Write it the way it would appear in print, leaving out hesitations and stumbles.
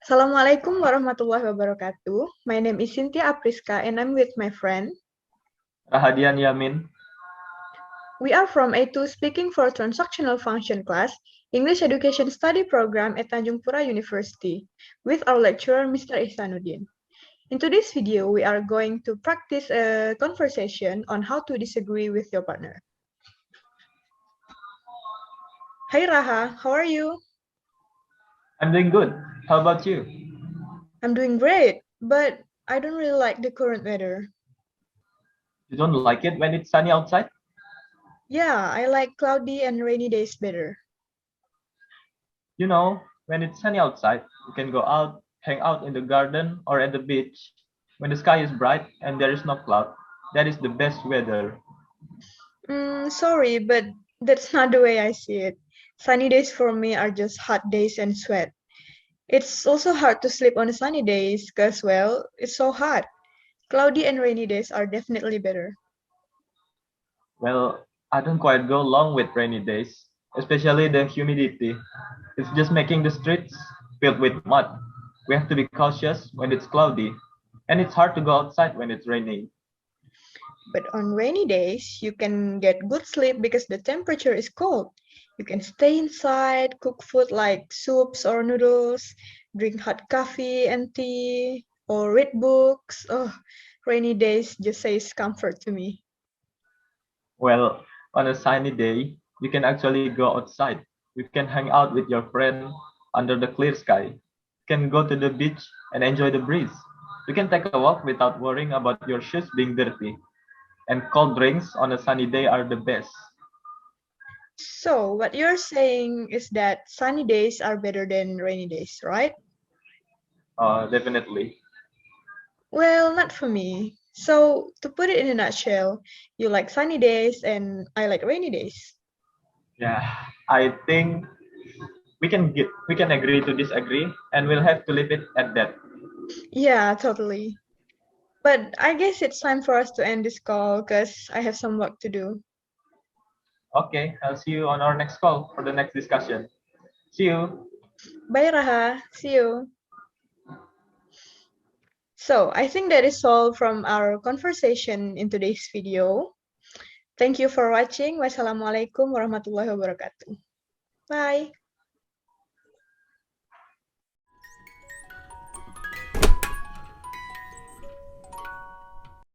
Assalamualaikum warahmatullahi wabarakatuh. My name is Cyntia Apriska and I'm with my friend. Raha, Dian, Yamin. We are from A2 Speaking for Transactional Function class, English Education Study Program at Tanjungpura University, with our lecturer, Mr. Ikhsanudin. In today's video, we are going to practice a conversation on how to disagree with your partner. Hi Raha, how are you? I'm doing good. How about you? I'm doing great, but I don't really like the current weather. You don't like it when it's sunny outside? Yeah, I like cloudy and rainy days better. You know, when it's sunny outside, you can go out, hang out in the garden or at the beach. When the sky is bright and there is no cloud, that is the best weather. Sorry, but that's not the way I see it. Sunny days for me are just hot days and sweat. It's also hard to sleep on sunny days because, well, it's so hot. Cloudy and rainy days are definitely better. Well, I don't quite go along with rainy days, especially the humidity. It's just making the streets filled with mud. We have to be cautious when it's cloudy, and it's hard to go outside when it's raining. But on rainy days, you can get good sleep because the temperature is cold. You can stay inside, cook food like soups or noodles, drink hot coffee and tea, or read books. Oh, rainy days just says comfort to me. Well, on a sunny day, you can actually go outside. You can hang out with your friend under the clear sky. You can go to the beach and enjoy the breeze. You can take a walk without worrying about your shoes being dirty. And cold drinks on a sunny day are the best. So, what you're saying is that sunny days are better than rainy days, right? Definitely. Well, not for me. So, to put it in a nutshell, you like sunny days and I like rainy days. Yeah, I think we can agree to disagree, and we'll have to leave it at that. Yeah, totally. But I guess it's time for us to end this call because I have some work to do. Okay, I'll see you on our next call for the next discussion. See you. Bye, Raha. See you. So, I think that is all from our conversation in today's video. Thank you for watching. Wassalamualaikum warahmatullahi wabarakatuh. Bye.